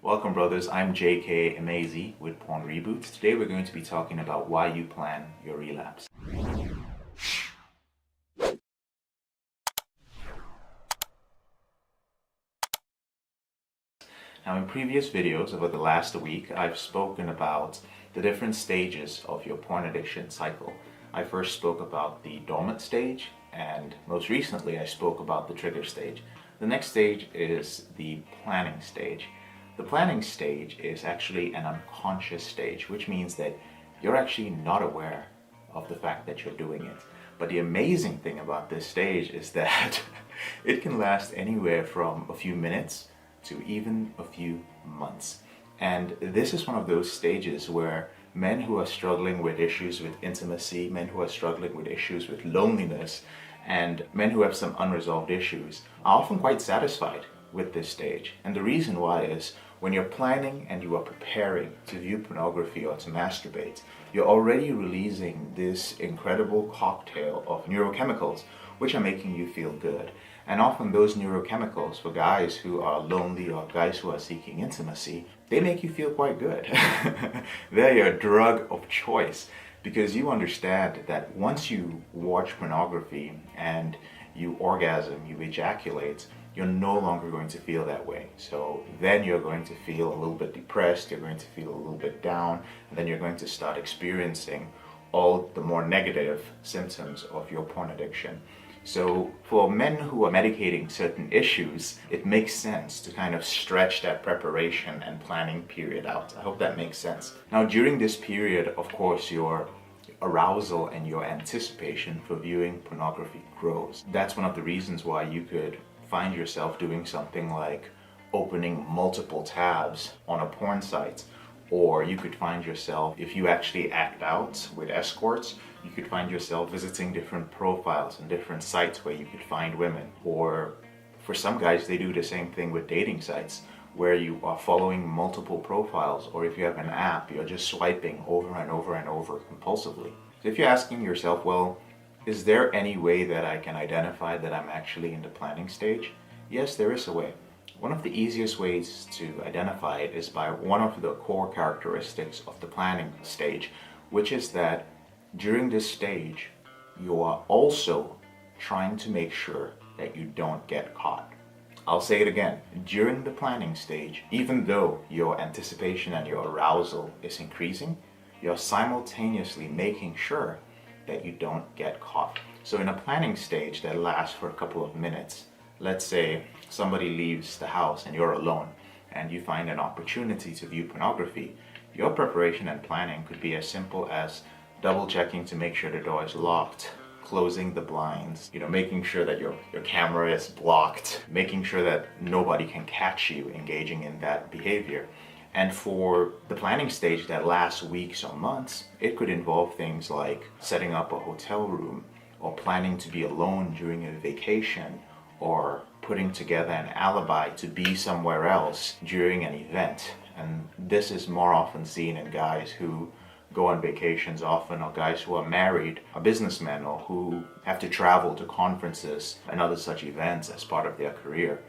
Welcome brothers, I'm JK Amazy with PornReboot. Today we're going to be talking about why you plan your relapse. Now in previous videos over the last week, I've spoken about the different stages of your porn addiction cycle. I first spoke about the dormant stage, and most recently I spoke about the trigger stage. The next stage is the planning stage. The planning stage is actually an unconscious stage, which means that you're actually not aware of the fact that you're doing it. But the amazing thing about this stage is that it can last anywhere from a few minutes to even a few months. And this is one of those stages where men who are struggling with issues with intimacy, men who are struggling with issues with loneliness, and men who have some unresolved issues are often quite satisfied with this stage. And the reason why is when you're planning and you are preparing to view pornography or to masturbate, you're already releasing this incredible cocktail of neurochemicals which are making you feel good. And often those neurochemicals, for guys who are lonely or guys who are seeking intimacy, they make you feel quite good. They're your drug of choice, because you understand that once you watch pornography and you orgasm, you ejaculate, you're no longer going to feel that way. So then you're going to feel a little bit depressed, you're going to feel a little bit down, and then you're going to start experiencing all the more negative symptoms of your porn addiction. So for men who are medicating certain issues, it makes sense to kind of stretch that preparation and planning period out. I hope that makes sense. Now during this period, of course, your arousal and your anticipation for viewing pornography grows. That's one of the reasons why you could find yourself doing something like opening multiple tabs on a porn site, or you could find yourself, if you actually act out with escorts, you could find yourself visiting different profiles and different sites where you could find women. Or for some guys, they do the same thing with dating sites where you are following multiple profiles, or if you have an app, you're just swiping over and over and over compulsively. So if you're asking yourself, well, is there any way that I can identify that I'm actually in the planning stage? Yes, there is a way. One of the easiest ways to identify it is by one of the core characteristics of the planning stage, which is that during this stage, you are also trying to make sure that you don't get caught. I'll say it again. During the planning stage, even though your anticipation and your arousal is increasing, you're simultaneously making sure that you don't get caught. So in a planning stage that lasts for a couple of minutes, let's say somebody leaves the house and you're alone and you find an opportunity to view pornography, your preparation and planning could be as simple as double checking to make sure the door is locked, closing the blinds, making sure that your camera is blocked, making sure that nobody can catch you engaging in that behavior. And for the planning stage that lasts weeks or months, it could involve things like setting up a hotel room, or planning to be alone during a vacation, or putting together an alibi to be somewhere else during an event. And this is more often seen in guys who go on vacations often, or guys who are married, or businessmen, or who have to travel to conferences and other such events as part of their career.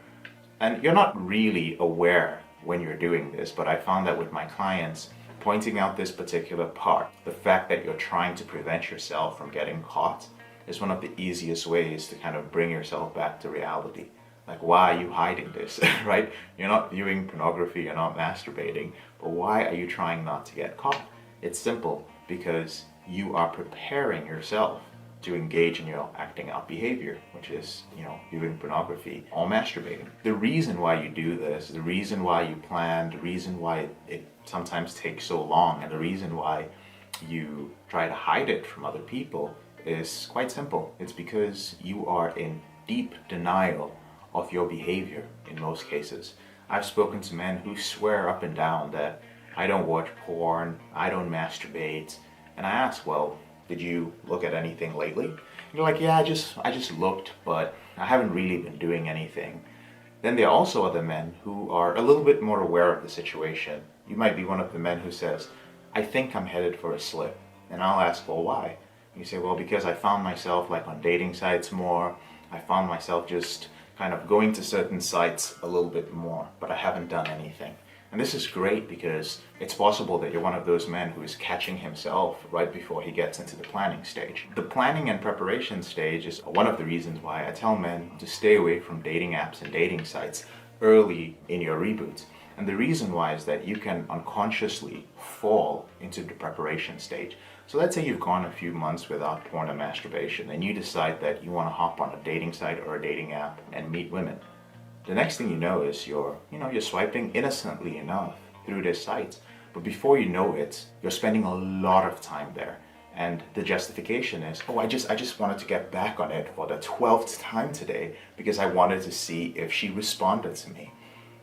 And you're not really aware when you're doing this, but I found that with my clients, pointing out this particular part, the fact that you're trying to prevent yourself from getting caught, is one of the easiest ways to kind of bring yourself back to reality. Like, why are you hiding this, right? You're not viewing pornography, you're not masturbating, but why are you trying not to get caught? It's simple, because you are preparing yourself to engage in your acting out behavior, which is, viewing pornography or masturbating. The reason why you do this, the reason why you plan, the reason why it sometimes takes so long, and the reason why you try to hide it from other people is quite simple. It's because you are in deep denial of your behavior in most cases. I've spoken to men who swear up and down that I don't watch porn, I don't masturbate, and I ask, well, did you look at anything lately? And you're like, yeah, I just looked, but I haven't really been doing anything. Then there are also other men who are a little bit more aware of the situation. You might be one of the men who says, I think I'm headed for a slip. And I'll ask, well, why? And you say, well, because I found myself like on dating sites more. I found myself just kind of going to certain sites a little bit more, but I haven't done anything. And this is great because it's possible that you're one of those men who is catching himself right before he gets into the planning stage. The planning and preparation stage is one of the reasons why I tell men to stay away from dating apps and dating sites early in your reboot. And the reason why is that you can unconsciously fall into the preparation stage. So let's say you've gone a few months without porn and masturbation and you decide that you want to hop on a dating site or a dating app and meet women. The next thing you know is you're swiping innocently enough through this site. But before you know it, you're spending a lot of time there. And the justification is, oh, I just wanted to get back on it for the 12th time today because I wanted to see if she responded to me.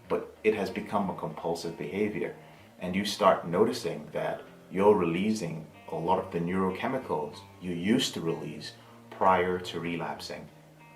But it has become a compulsive behavior. And you start noticing that you're releasing a lot of the neurochemicals you used to release prior to relapsing.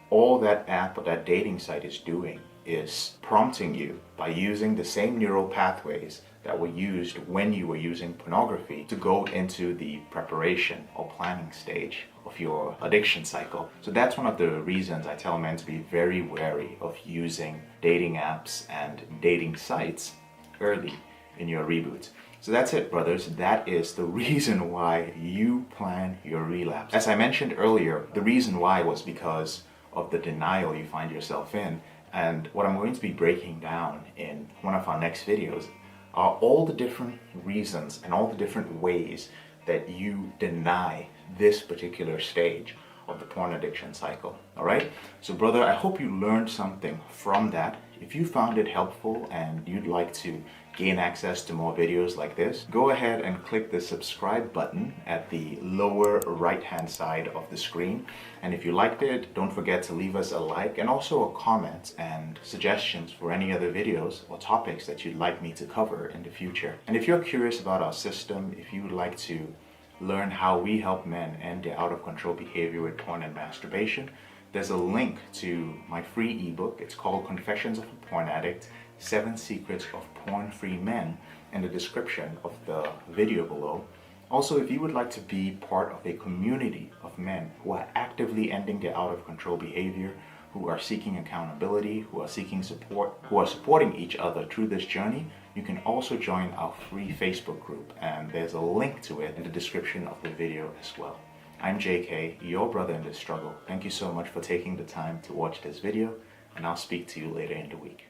All that app or that dating site is doing is prompting you by using the same neural pathways that were used when you were using pornography to go into the preparation or planning stage of your addiction cycle. So that's one of the reasons I tell men to be very wary of using dating apps and dating sites early in your reboot. So that's it, brothers. That is the reason why you plan your relapse. As I mentioned earlier, the reason why was because of the denial you find yourself in. And what I'm going to be breaking down in one of our next videos are all the different reasons and all the different ways that you deny this particular stage of the porn addiction cycle. All right? So brother, I hope you learned something from that. If you found it helpful and you'd like to gain access to more videos like this, go ahead and click the subscribe button at the lower right hand side of the screen. And if you liked it, don't forget to leave us a like and also a comment and suggestions for any other videos or topics that you'd like me to cover in the future. And if you're curious about our system, if you would like to learn how we help men end their out of control behavior with porn and masturbation, there's a link to my free ebook. It's called Confessions of a Porn Addict, 7 Secrets of Porn-Free Men, in the description of the video below. Also, if you would like to be part of a community of men who are actively ending their out of control behavior, who are seeking accountability, who are seeking support, who are supporting each other through this journey, you can also join our free Facebook group, and there's a link to it in the description of the video as well. I'm JK, your brother in this struggle. Thank you so much for taking the time to watch this video, and I'll speak to you later in the week.